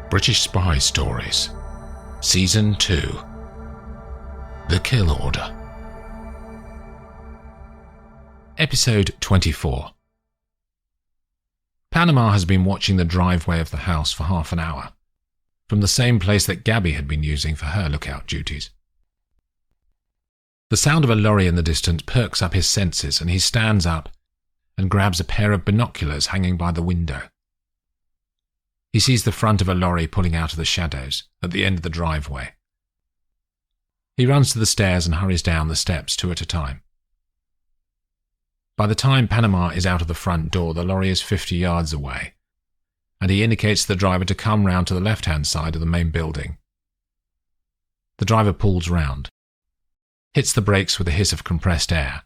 British Spy Stories, Season 2, The Kill Order. Episode 24. Panama has been watching the driveway of the house for half an hour, from the same place that Gabby had been using for her lookout duties. The sound of a lorry in the distance perks up his senses, and he stands up and grabs a pair of binoculars hanging by the window. He sees the front of a lorry pulling out of the shadows at the end of the driveway. He runs to the stairs and hurries down the steps two at a time. By the time Panama is out of the front door, the lorry is 50 yards away, and he indicates to the driver to come round to the left-hand side of the main building. The driver pulls round, hits the brakes with a hiss of compressed air.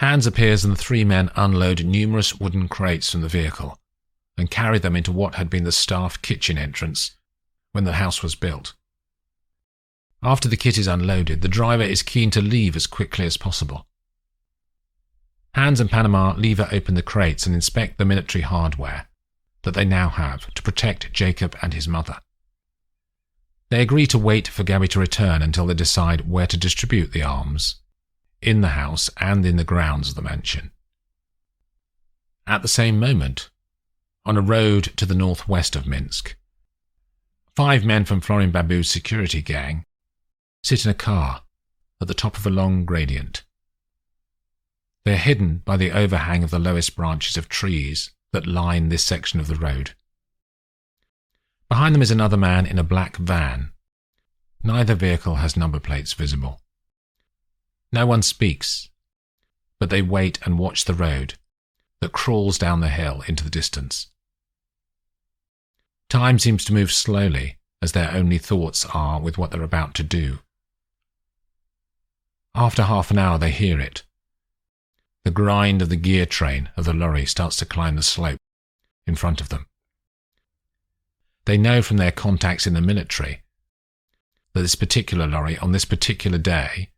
Hans appears and the three men unload numerous wooden crates from the vehicle and carry them into what had been the staff kitchen entrance when the house was built. After the kit is unloaded, the driver is keen to leave as quickly as possible. Hans and Panama leave open the crates and inspect the military hardware that they now have to protect Jacob and his mother. They agree to wait for Gabby to return until they decide where to distribute the arms, in the house and in the grounds of the mansion. At the same moment, on a road to the northwest of Minsk, 5 men from Florin Babu's security gang sit in a car at the top of a long gradient. They are hidden by the overhang of the lowest branches of trees that line this section of the road. Behind them is another man in a black van. Neither vehicle has number plates visible. No one speaks, but they wait and watch the road that crawls down the hill into the distance. Time seems to move slowly, as their only thoughts are with what they're about to do. After half an hour they hear it. The grind of the gear train of the lorry starts to climb the slope in front of them. They know from their contacts in the military that this particular lorry on this particular day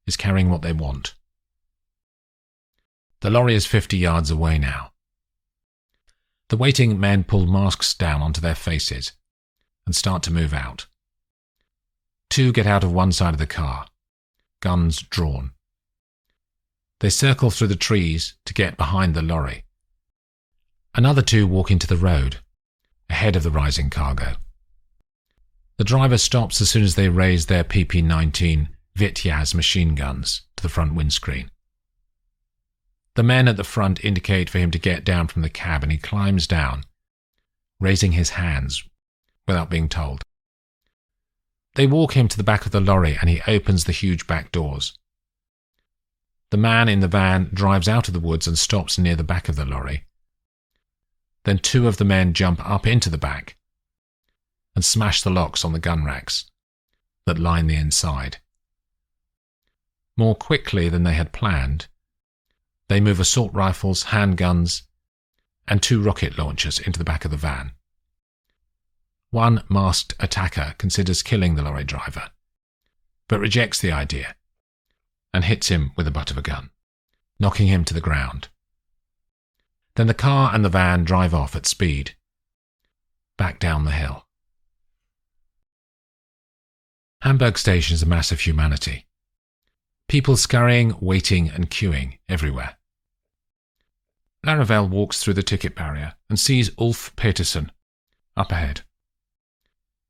is carrying what they want. The lorry is 50 yards away now. The waiting men pull masks down onto their faces and start to move out. 2 get out of one side of the car, guns drawn. They circle through the trees to get behind the lorry. Another 2 walk into the road, ahead of the rising cargo. The driver stops as soon as they raise their PP-19 Vityaz machine guns to the front windscreen. The men at the front indicate for him to get down from the cab, and he climbs down, raising his hands without being told. They walk him to the back of the lorry and he opens the huge back doors. The man in the van drives out of the woods and stops near the back of the lorry. Then 2 of the men jump up into the back and smash the locks on the gun racks that line the inside. More quickly than they had planned, they move assault rifles, handguns, and 2 rocket launchers into the back of the van. One masked attacker considers killing the lorry driver, but rejects the idea and hits him with the butt of a gun, knocking him to the ground. Then the car and the van drive off at speed, back down the hill. Hamburg Station is a mass of humanity. People scurrying, waiting and queuing everywhere. Laravel walks through the ticket barrier and sees Ulf Peterson up ahead.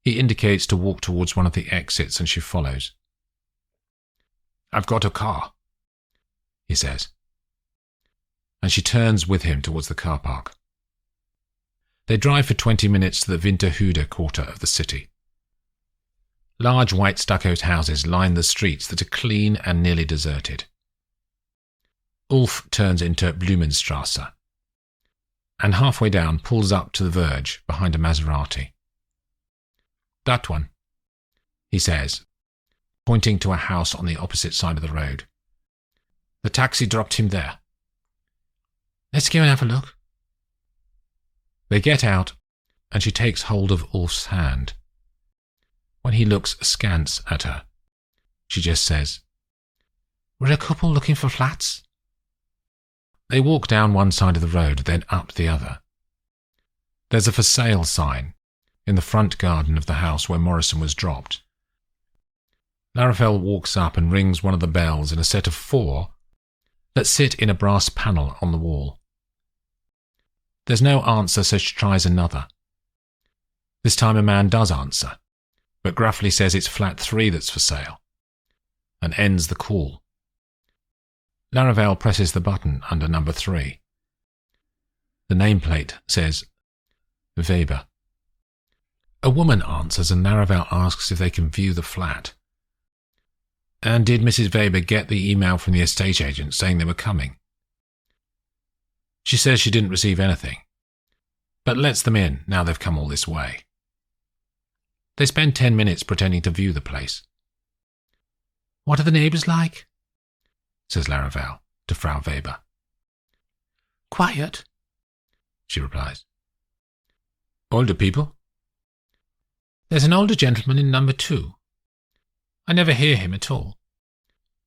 He indicates to walk towards one of the exits and she follows. "I've got a car," he says, and she turns with him towards the car park. They drive for 20 minutes to the Winterhude quarter of the city. Large white stuccoed houses line the streets that are clean and nearly deserted. Ulf turns into Blumenstrasse, and halfway down pulls up to the verge behind a Maserati. "That one," he says, pointing to a house on the opposite side of the road. "The taxi dropped him there." "Let's go and have a look." They get out, and she takes hold of Ulf's hand. When he looks askance at her, she just says, "We're a couple looking for flats." They walk down one side of the road, then up the other. There's a for sale sign in the front garden of the house where Morrison was dropped. Laravel walks up and rings one of the bells in a set of 4 that sit in a brass panel on the wall. There's no answer, so she tries another. This time a man does answer, but gruffly says it's flat 3 that's for sale, and ends the call. Laravel presses the button under number 3. The nameplate says Weber. A woman answers and Laravel asks if they can view the flat. And did Mrs. Weber get the email from the estate agent saying they were coming? She says she didn't receive anything, but lets them in now they've come all this way. They spend 10 minutes pretending to view the place. "What are the neighbours like?" says Laravel to Frau Weber. "Quiet," she replies. "Older people?" "There's an older gentleman in number 2. I never hear him at all.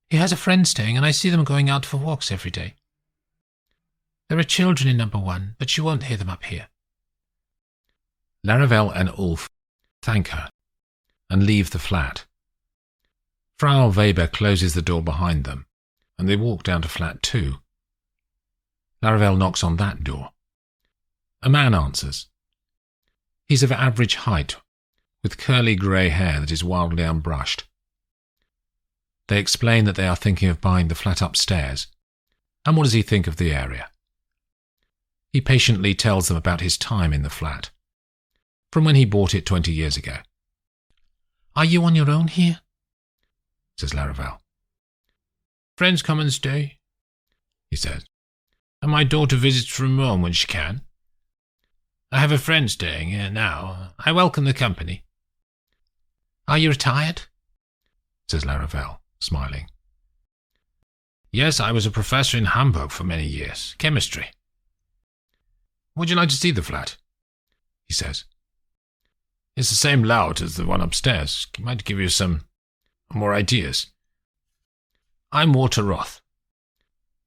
He has a friend staying and I see them going out for walks every day. There are children in number 1, but you won't hear them up here." Laravel and Ulf thank her and leave the flat. Frau Weber closes the door behind them and they walk down to flat 2. Laravel knocks on that door. A man answers. He's of average height, with curly grey hair that is wildly unbrushed. They explain that they are thinking of buying the flat upstairs, and what does he think of the area? He patiently tells them about his time in the flat, from when he bought it 20 years ago. "Are you on your own here?" says Laravel. "Friends come and stay," he says, "and my daughter visits from Rome when she can. I have a friend staying here now. I welcome the company." "Are you retired?" says Laravel, smiling. "Yes, I was a professor in Hamburg for many years, chemistry." "Would you like to see the flat?" he says. "It's the same layout as the one upstairs. It might give you some more ideas." "I'm Walter Roth,"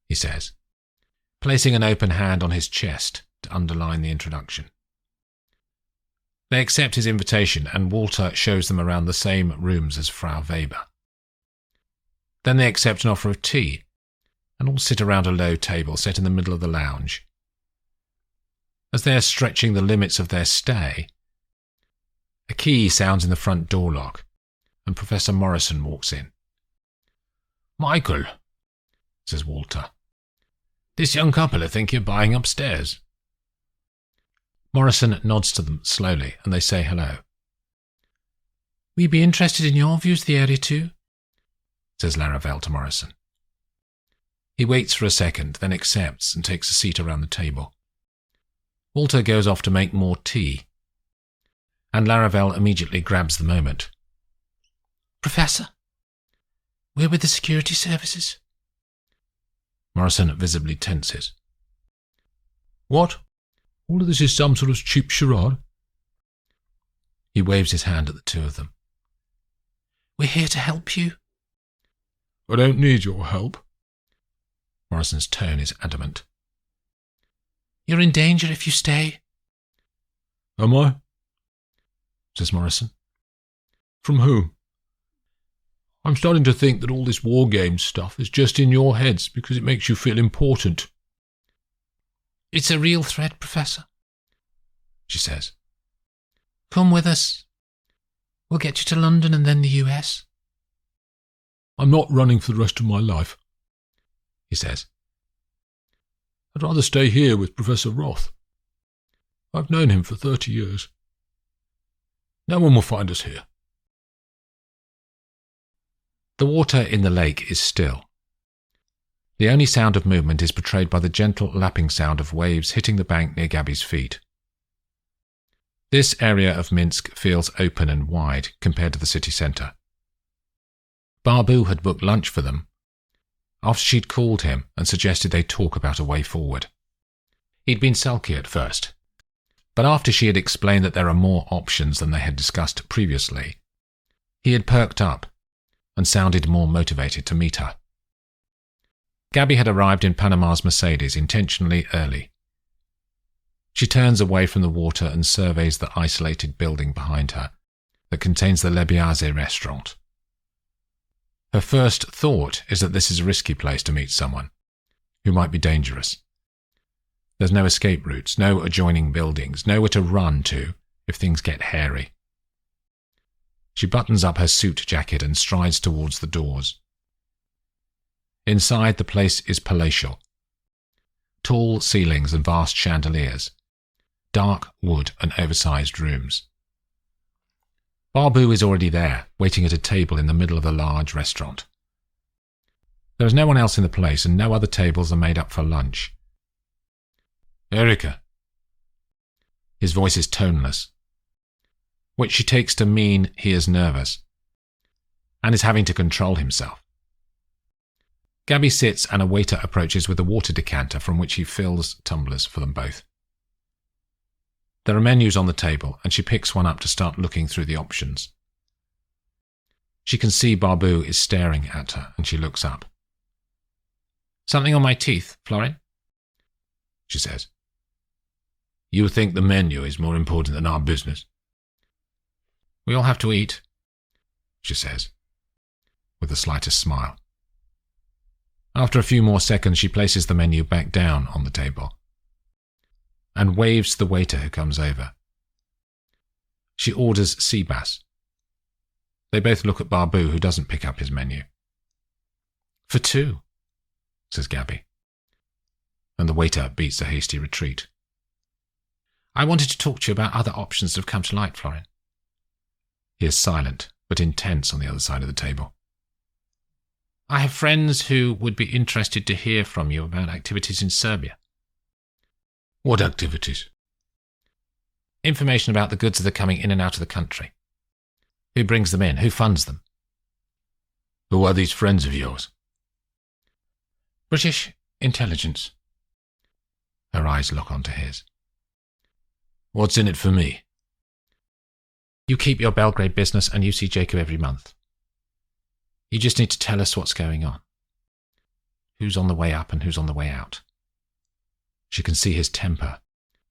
he says, placing an open hand on his chest to underline the introduction. They accept his invitation and Walter shows them around the same rooms as Frau Weber. Then they accept an offer of tea and all sit around a low table set in the middle of the lounge. As they are stretching the limits of their stay, a key sounds in the front door lock and Professor Morrison walks in. "Michael," says Walter, "this young couple think you're buying upstairs." Morrison nods to them slowly and they say hello. "Will you be interested in your views of the area too?" says Laravel to Morrison. He waits for a second, then accepts and takes a seat around the table. Walter goes off to make more tea, and Laravel immediately grabs the moment. "Professor, we're with the security services." Morrison visibly tenses. "What? All of this is some sort of cheap charade?" He waves his hand at the two of them. "We're here to help you." "I don't need your help." Morrison's tone is adamant. "You're in danger if you stay." "Am I?" says Morrison. "From whom? I'm starting to think that all this war games stuff is just in your heads because it makes you feel important." "It's a real threat, Professor," she says. "Come with us. We'll get you to London and then the US." "I'm not running for the rest of my life," he says. "I'd rather stay here with Professor Roth. I've known him for 30 years. No one will find us here." The water in the lake is still. The only sound of movement is portrayed by the gentle lapping sound of waves hitting the bank near Gabby's feet. This area of Minsk feels open and wide compared to the city centre. Barbu had booked lunch for them after she'd called him and suggested they talk about a way forward. He'd been sulky at first, but after she had explained that there are more options than they had discussed previously, he had perked up and sounded more motivated to meet her. Gabby had arrived in Panama's Mercedes intentionally early. She turns away from the water and surveys the isolated building behind her that contains the Le Biaze restaurant. Her first thought is that this is a risky place to meet someone who might be dangerous. There's no escape routes, no adjoining buildings, nowhere to run to if things get hairy. She buttons up her suit jacket and strides towards the doors. Inside, the place is palatial. Tall ceilings and vast chandeliers. Dark wood and oversized rooms. Barbu is already there, waiting at a table in the middle of a large restaurant. There is no one else in the place, and no other tables are made up for lunch. Erica. His voice is toneless, which she takes to mean he is nervous, and is having to control himself. Gabby sits and a waiter approaches with a water decanter from which he fills tumblers for them both. There are menus on the table, and she picks one up to start looking through the options. She can see Barbu is staring at her, and she looks up. Something on my teeth, Florin? She says. You think the menu is more important than our business? We all have to eat, she says, with the slightest smile. After a few more seconds, she places the menu back down on the table and waves to the waiter who comes over. She orders sea bass. They both look at Barbu, who doesn't pick up his menu. For two, says Gabby, and the waiter beats a hasty retreat. I wanted to talk to you about other options that have come to light, Florin. He is silent, but intense on the other side of the table. I have friends who would be interested to hear from you about activities in Serbia. What activities? Information about the goods that are coming in and out of the country. Who brings them in? Who funds them? Who are these friends of yours? British intelligence. Her eyes lock onto his. What's in it for me? You keep your Belgrade business and you see Jacob every month. You just need to tell us what's going on. Who's on the way up and who's on the way out. She can see his temper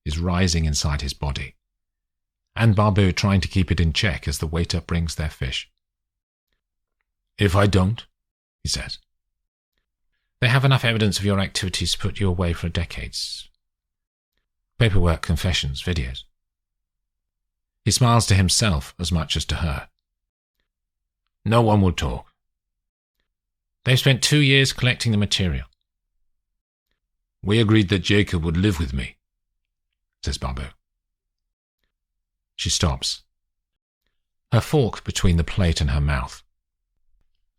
is rising inside his body, and Barbu trying to keep it in check as the waiter brings their fish. If I don't, he says. They have enough evidence of your activities to put you away for decades. Paperwork, confessions, videos. He smiles to himself as much as to her. No one will talk. They've spent 2 years collecting the material. We agreed that Jacob would live with me, says Barbu. She stops, her fork between the plate and her mouth.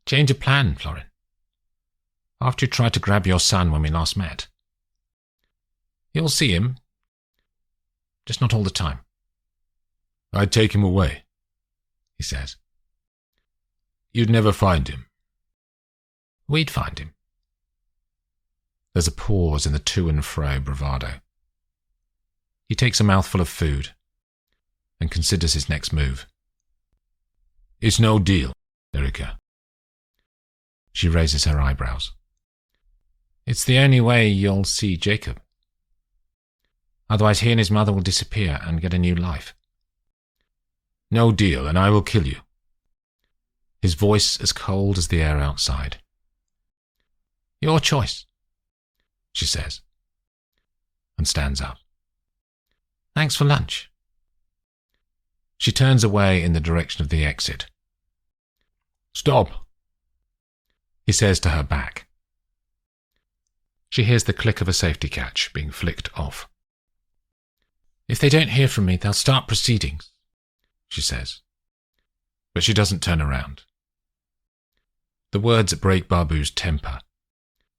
Change of plan, Florin. After you tried to grab your son when we last met. You'll see him, just not all the time. I'd take him away, he says. You'd never find him. We'd find him. There's a pause in the to and fro bravado. He takes a mouthful of food and considers his next move. It's no deal, Erica. She raises her eyebrows. It's the only way you'll see Jacob. Otherwise he and his mother will disappear and get a new life. No deal, and I will kill you. His voice as cold as the air outside. Your choice, she says, and stands up. Thanks for lunch. She turns away in the direction of the exit. Stop, he says to her back. She hears the click of a safety catch being flicked off. If they don't hear from me, they'll start proceedings, she says, but she doesn't turn around. The words break Barbu's temper,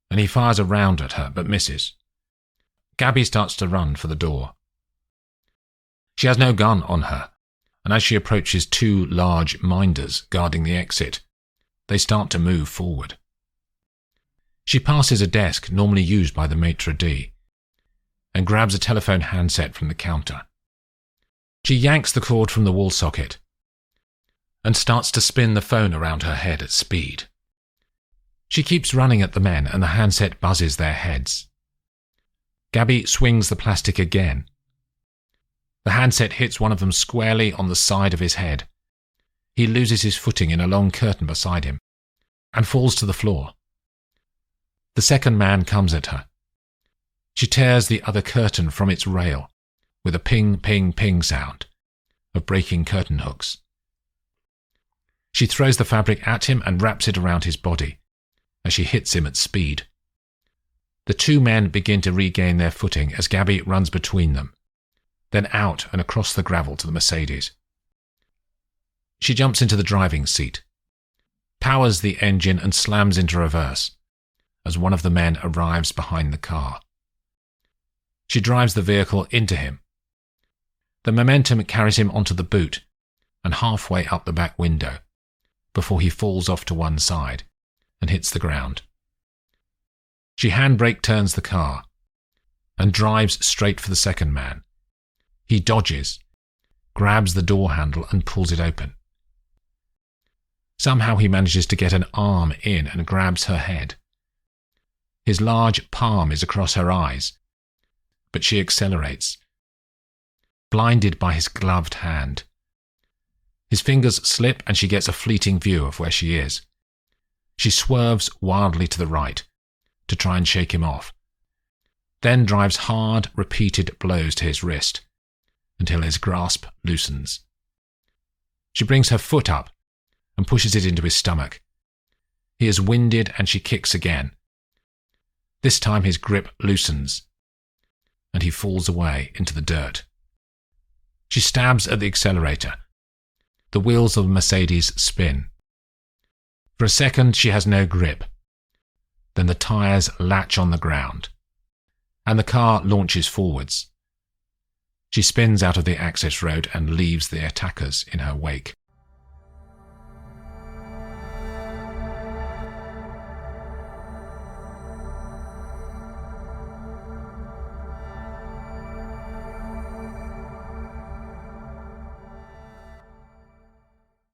and he fires a round at her, but misses. Gabby starts to run for the door. She has no gun on her, and as she approaches 2 large minders guarding the exit, they start to move forward. She passes a desk normally used by the maitre d', and grabs a telephone handset from the counter. She yanks the cord from the wall socket, and starts to spin the phone around her head at speed. She keeps running at the men, and the handset buzzes their heads. Gabby swings the plastic again, The handset hits one of them squarely on the side of his head. He loses his footing in a long curtain beside him and falls to the floor. The second man comes at her. She tears the other curtain from its rail with a ping, ping, ping sound of breaking curtain hooks. She throws the fabric at him and wraps it around his body as she hits him at speed. The two men begin to regain their footing as Gabby runs between them, then out and across the gravel to the Mercedes. She jumps into the driving seat, powers the engine and slams into reverse as one of the men arrives behind the car. She drives the vehicle into him. The momentum carries him onto the boot and halfway up the back window before he falls off to one side and hits the ground. She handbrake turns the car and drives straight for the second man. He dodges, grabs the door handle and pulls it open. Somehow he manages to get an arm in and grabs her head. His large palm is across her eyes, but she accelerates, blinded by his gloved hand. His fingers slip and she gets a fleeting view of where she is. She swerves wildly to the right to try and shake him off, then drives hard, repeated blows to his wrist until his grasp loosens. She brings her foot up and pushes it into his stomach. He is winded and she kicks again. This time his grip loosens and he falls away into the dirt. She stabs at the accelerator. The wheels of the Mercedes spin. For a second she has no grip. Then the tyres latch on the ground and the car launches forwards. She spins out of the access road and leaves the attackers in her wake.